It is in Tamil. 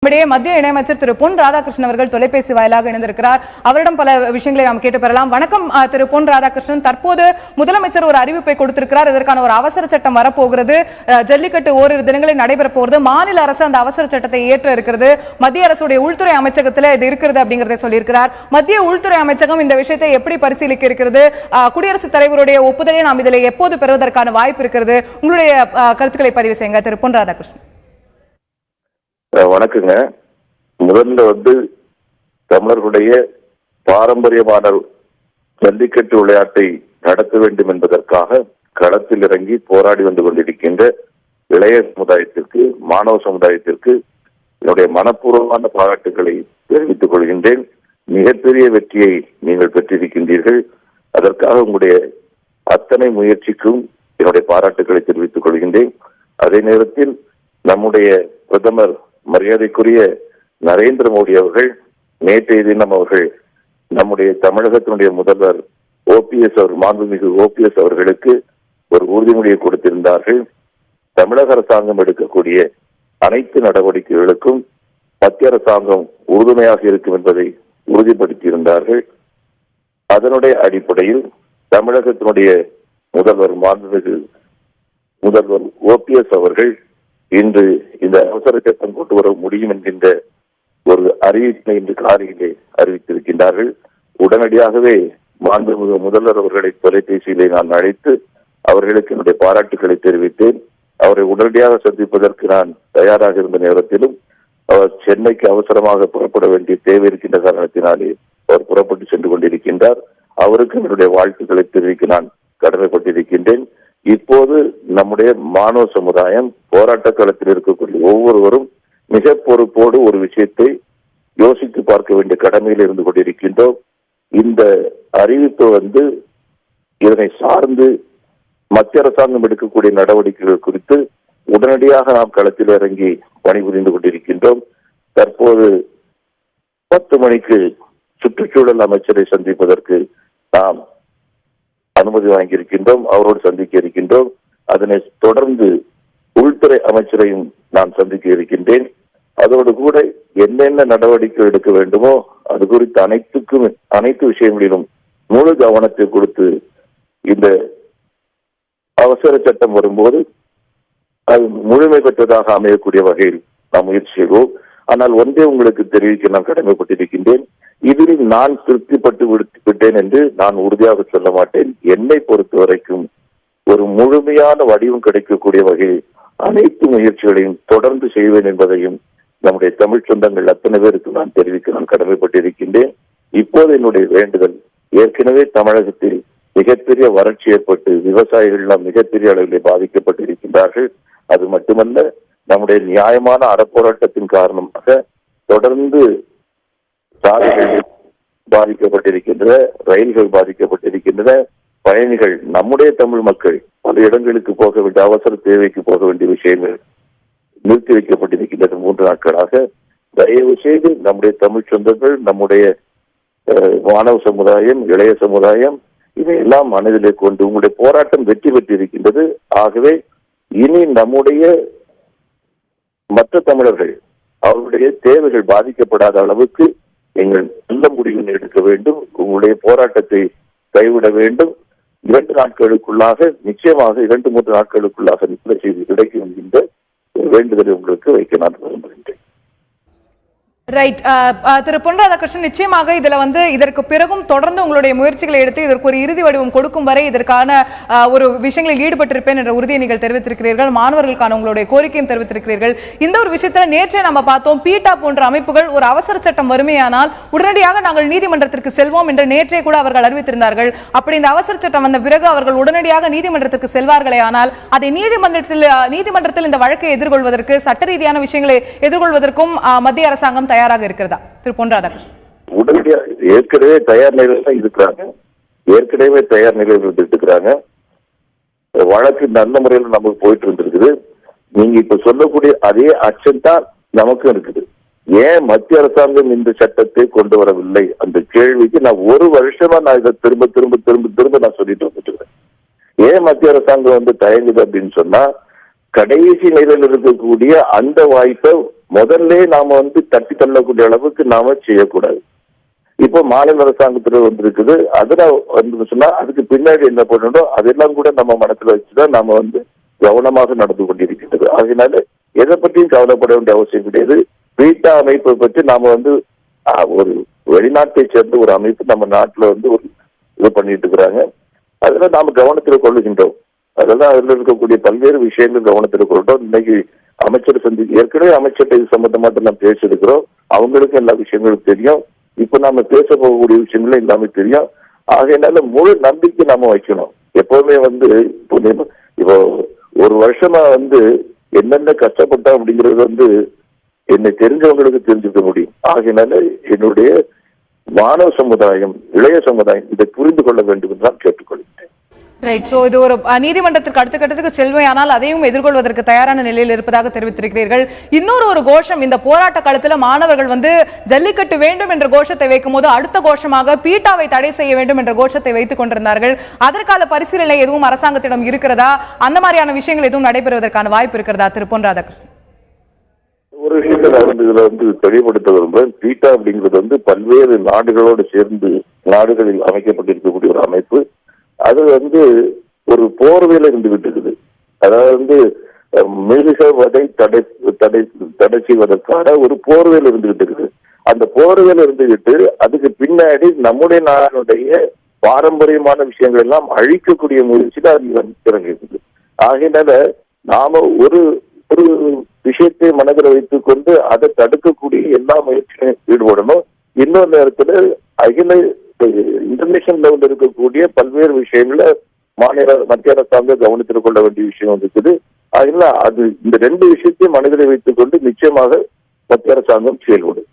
மத்திய இணையமைச்சர் திரு பொன் ராதாகிருஷ்ணன் அவர்கள் தொலைபேசி வாயிலாக இணைந்திருக்கிறார். அவரிடம் பல விஷயங்களை நாம் கேட்டு பெறலாம். வணக்கம் திரு பொன் ராதாகிருஷ்ணன். தற்போது முதலமைச்சர் ஒரு அறிவிப்பை கொடுத்திருக்கிறார். இதற்கான ஒரு அவசர சட்டம் வரப்போகிறது. ஜல்லிக்கட்டு ஓரிரு தினங்களில் நடைபெற போகிறது. மாநில அரசு அந்த அவசர சட்டத்தை ஏற்ற இருக்கிறது. மத்திய அரசுடைய உள்துறை அமைச்சகத்தில் இது இருக்கிறது அப்படிங்கறதை சொல்லியிருக்கிறார். மத்திய உள்துறை அமைச்சகம் இந்த விஷயத்தை எப்படி பரிசீலிக்க இருக்கிறது? குடியரசுத் தலைவருடைய ஒப்புதலை நாம் இதில் எப்போது பெறுவதற்கான வாய்ப்பு இருக்கிறது? உங்களுடைய கருத்துக்களை பதிவு செய்யுங்க திரு பொன் ராதாகிருஷ்ணன். வணக்கங்க. முதல்ல தமிழர்களுடைய பாரம்பரியமான ஜல்லிக்கட்டு விளையாட்டை நடத்த வேண்டும் என்பதற்காக களத்தில் இறங்கி போராடி வந்து கொண்டிருக்கின்ற இளைய சமுதாயத்திற்கு, மாணவ சமுதாயத்திற்கு என்னுடைய மனப்பூர்வமான பாராட்டுகளை தெரிவித்துக் கொள்கின்றேன். மிகப்பெரிய வெற்றியை நீங்கள் பெற்றிருக்கின்றீர்கள். அதற்காக உங்களுடைய அத்தனை முயற்சிக்கும் என்னுடைய பாராட்டுகளை தெரிவித்துக் கொள்கின்றேன். அதே நேரத்தில் நம்முடைய பிரதமர் மரியாதைக்குரிய நரேந்திர மோடி அவர்கள் நேற்றைய தினம் அவர்கள் நம்முடைய தமிழகத்தினுடைய முதல்வர் மாண்புமிகு ஓபிஎஸ் அவர்களுக்கு ஒரு உறுதிமொழியை கொடுத்திருந்தார்கள். தமிழக அரசாங்கம் எடுக்கக்கூடிய அனைத்து நடவடிக்கைகளுக்கும் மத்திய அரசாங்கம் உறுதுணையாக இருக்கும் என்பதை உறுதிப்படுத்தியிருந்தார்கள். அதனுடைய அடிப்படையில் தமிழகத்தினுடைய மாண்புமிகு முதல்வர் ஓபிஎஸ் அவர்கள் இன்று இந்த அவசர சட்டம் கொண்டு வர முடியும் என்கின்ற ஒரு அறிவிப்பை இன்று காலையிலே அறிவித்திருக்கின்றார்கள். உடனடியாகவே மாண்புமிகு முதல்வர் அவர்களை தொலைபேசியிலே நான் அழைத்து அவர்களுக்கு என்னுடைய பாராட்டுகளை தெரிவித்தேன். அவரை உடனடியாக சந்திப்பதற்கு நான் தயாராக இருந்த நேரத்திலும் அவர் சென்னைக்கு அவசரமாக புறப்பட வேண்டிய தேவை இருக்கின்ற காரணத்தினாலே அவர் புறப்பட்டு சென்று கொண்டிருக்கின்றார். அவருக்கு என்னுடைய வாழ்த்துக்களை தெரிவிக்க நான் கடமைப்பட்டிருக்கின்றேன். இப்போது நம்முடைய மாணவ சமுதாயம் போராட்ட களத்தில் இருக்கக்கூடிய ஒவ்வொருவரும் மிக பொறுப்போடு ஒரு விஷயத்தை யோசித்து பார்க்க வேண்டிய கடமையில் இருந்து கொண்டிருக்கின்றோம். இந்த அறிவிப்பு இதனை சார்ந்து மத்திய அரசாங்கம் எடுக்கக்கூடிய நடவடிக்கைகள் குறித்து உடனடியாக நாம் களத்தில் இறங்கி பணிபுரிந்து கொண்டிருக்கின்றோம். தற்போது 10 மணிக்கு சுற்றுச்சூழல் அமைச்சரை சந்திப்பதற்கு நாம் அனுமதி வாங்கியிருக்கின்றோம். அவரோடு சந்திக்க இருக்கின்றோம். அதனை தொடர்ந்து உள்துறை அமைச்சரையும் நான் சந்திக்க இருக்கின்றேன். அதோடு கூட என்னென்ன நடவடிக்கை எடுக்க வேண்டுமோ அது குறித்து அனைத்து விஷயங்களிலும் முழு கவனத்தை கொடுத்து இந்த அவசர சட்டம் வரும்போது அது முழுமை பெற்றதாக அமையக்கூடிய வகையில் நாம் முயற்சி செய்வோம். ஆனால் ஒன்றே உங்களுக்கு தெரிவிக்க நான் கடமைப்பட்டிருக்கின்றேன். இதில் நான் திருப்திப்பட்டு விட்டேன் என்று நான் உறுதியாக சொல்ல மாட்டேன். என்னை பொறுத்த வரைக்கும் ஒரு முழுமையான வடிவம் கிடைக்கக்கூடிய வகையில் அனைத்து முயற்சிகளையும் தொடர்ந்து செய்வேன் என்பதையும் நம்முடைய தமிழ் சொந்தங்கள் அத்தனை பேருக்கு நான் தெரிவிக்க நான் கடமைப்பட்டிருக்கின்றேன். இப்போது என்னுடைய வேண்டுதல், ஏற்கனவே தமிழகத்தில் மிகப்பெரிய வறட்சி ஏற்பட்டு விவசாயிகள் எல்லாம் மிகப்பெரிய அளவில் பாதிக்கப்பட்டிருக்கின்றார்கள். அது மட்டுமல்ல, நம்முடைய நியாயமான அறப்போராட்டத்தின் காரணமாக தொடர்ந்து சாலைகள் பாதிக்கப்பட்டிருக்கின்றன, ரயில்கள் பாதிக்கப்பட்டிருக்கின்றன. பயணிகள், நம்முடைய தமிழ் மக்கள் பல இடங்களுக்கு போக வேண்டிய அவசர தேவைக்கு போக வேண்டிய விஷயங்கள் நிறுத்தி வைக்கப்பட்டிருக்கின்றது 3 நாட்களாக. தயவு செய்து நம்முடைய தமிழ் சொந்தங்கள், நம்முடைய மாணவ சமுதாயம், இளைய சமுதாயம் இதையெல்லாம் மனதிலே கொண்டு உங்களுடைய போராட்டம் வெற்றி பெற்றிருக்கின்றது. ஆகவே இனி நம்முடைய மற்ற தமிழர்கள் அவருடைய தேவைகள் பாதிக்கப்படாத அளவுக்கு நீங்கள் நல்ல முடிவுகளை எடுக்க வேண்டும். உங்களுடைய போராட்டத்தை கைவிட வேண்டும். 2 நாட்களுக்குள்ளாக, நிச்சயமாக 2-3 நாட்களுக்குள்ளாக நிச்சய செய்தி கிடைக்கும் என்கின்ற வேண்டுதலை உங்களுக்கு வைக்க நான் விரும்புகின்றேன். ரைட். திரு பொன் ராதாகிருஷ்ணன், நிச்சயமாக இதற்கு பிறகும் தொடர்ந்து உங்களுடைய முயற்சிகளை எடுத்து இதற்கு ஒரு இறுதி வடிவம் கொடுக்கும் வரை இதற்கான ஒரு விஷயங்களில் ஈடுபட்டிருப்பேன் என்ற உறுதியை நீங்கள் தெரிவித்திருக்கிறீர்கள். மாணவர்களுக்கான உங்களுடைய கோரிக்கையும் தெரிவித்திருக்கிறீர்கள். இந்த ஒரு விஷயத்தில் நேற்றே நம்ம பார்த்தோம், பீட்டா போன்ற அமைப்புகள் ஒரு அவசர சட்டம் வறுமையானால் உடனடியாக நாங்கள் நீதிமன்றத்திற்கு செல்வோம் என்று நேற்றே கூட அவர்கள் அறிவித்திருந்தார்கள். அப்படி இந்த அவசர சட்டம் வந்த பிறகு அவர்கள் உடனடியாக நீதிமன்றத்திற்கு செல்வார்களே ஆனால் அதை நீதிமன்றத்தில் இந்த வழக்கை எதிர்கொள்வதற்கு, சட்ட ரீதியான விஷயங்களை எதிர்கொள்வதற்கும் மத்திய அரசாங்கம் தயாராக இருக்கிறதா திரு பொன் ராதாகிருஷ்ணன்? உடனடியாக ஏற்கனவே தயார் நிலையில் இருக்கிறாங்க. வழக்கு நல்ல முறையில் நமக்கு போயிட்டு இருந்திருக்குது. நீங்க இப்ப சொல்லக்கூடிய அதே அச்சம் தான் நமக்கும் இருக்குது. ஏன் மத்திய அரசாங்கம் இந்த சட்டத்தை கொண்டு வரவில்லை அந்த கேள்விக்கு நான் 1 வருஷமா நான் இதை திரும்ப திரும்ப திரும்ப திரும்ப நான் சொல்லிட்டு வந்துட்டு இருக்கேன். ஏன் மத்திய அரசாங்கம் தயங்குது அப்படின்னு சொன்னா, கடைசி நிலையில் இருக்கக்கூடிய அந்த வாய்ப்பை முதல்ல நாம தட்டி தள்ளக்கூடிய அளவுக்கு நாம செய்யக்கூடாது. இப்போ மாநில அரசாங்கத்துல வந்திருக்குது, அதுல சொன்னா அதுக்கு பின்னாடி என்ன பண்ணணும் அதெல்லாம் கூட நம்ம மனசுல வச்சுதான் நாம கவனமாக நடந்து கொண்டிருக்கின்றது. அதனால எதை பற்றியும் கவலைப்பட வேண்டிய அவசியம் கிடையாது. பீட்டா அமைப்பை பற்றி நாம ஒரு வெளிநாட்டை சேர்ந்த ஒரு அமைப்பு நம்ம நாட்டுல ஒரு இது பண்ணிட்டு இருக்கிறாங்க. அதுல நாம கவனத்தில் கொள்ளுகின்றோம். அதெல்லாம் அதுல இருக்கக்கூடிய பல்வேறு விஷயங்கள் கவனத்தில் கொள்றோம். இன்னைக்கு அமைச்சர் ஏற்கனவே அமைச்சர்கிட்ட இது சம்பந்தமாட்டு நாம் பேசியிருக்கிறோம். அவங்களுக்கும் எல்லா விஷயங்களும் தெரியும். இப்ப நாம பேச போகக்கூடிய விஷயங்களும் எல்லாமே தெரியும். ஆகையினால முழு நம்பிக்கை நாம வைக்கணும். எப்பவுமே இப்போ ஒரு வருஷமா என்னென்ன கஷ்டப்பட்டோம் அப்படிங்கிறது என்னை தெரிஞ்சவங்களுக்கு தெரிஞ்சுக்க முடியும். ஆகையினால என்னுடைய மாணவ சமுதாயம், இளைய சமுதாயம் இதை புரிந்து கொள்ள வேண்டும் என்று நான் கேட்டுக்கொள்கிறேன். ரைட். சோ இது ஒரு நீதிமன்றத்திற்கு அடுத்த கட்டத்துக்கு செல்வையானால் அதையும் எதிர்கொள்வதற்கு தயாரான நிலையில் இருப்பதாக தெரிவித்திருக்கிறீர்கள். இன்னொரு கோஷம், இந்த போராட்ட காலத்துல மாணவர்கள் ஜல்லிக்கட்டு வேண்டும் என்ற கோஷத்தை வைக்கும் போது அடுத்த கோஷமாக பீட்டாவை தடை செய்ய வேண்டும் என்ற கோஷத்தை வைத்துக் கொண்டிருந்தார்கள். அதற்கான பரிசீலனை எதுவும் அரசாங்கத்திடம் இருக்கிறதா? அந்த மாதிரியான விஷயங்கள் எதுவும் நடைபெறுவதற்கான வாய்ப்பு இருக்கிறதா திரு பொன் ராதாகிருஷ்ணன்? ஒரு விஷயத்தை இதுல தெளிவுபடுத்த விரும்புகிறேன். பீட்டா அப்படிங்கிறது பல்வேறு நாடுகளோடு சேர்ந்து நாடுகளில் அமைக்கப்பட்டிருக்கக்கூடிய ஒரு அமைப்பு. அது ஒரு போர்வையில இருந்துகிட்டு இருக்குது. அதாவது மிருகவதை தடை செய்வதற்கான ஒரு போர்வையில இருந்துகிட்டு இருக்குது. அந்த போர்வையில இருந்துகிட்டு அதுக்கு பின்னாடி நம்முடைய நாடுடைய பாரம்பரியமான விஷயங்கள் எல்லாம் அழிக்கக்கூடிய முயற்சியில அது இறங்கிருக்குது. ஆகையினால நாம ஒரு ஒரு விஷயத்தை மனதில் வைத்துக் கொண்டு அதை தடுக்கக்கூடிய எல்லா முயற்சியும் ஈடுபடணும். இன்னொரு நேரத்துல அகில இன்டர்நேஷனல் லெவலில் இருக்கக்கூடிய பல்வேறு விஷயங்கள மத்திய அரசாங்கம் கவனத்தில் கொள்ள வேண்டிய விஷயம் இருக்குது. அதனால அது இந்த ரெண்டு விஷயத்தையும் மனதில் வைத்துக் கொண்டு நிச்சயமாக மத்திய அரசாங்கம் செயல்படும்.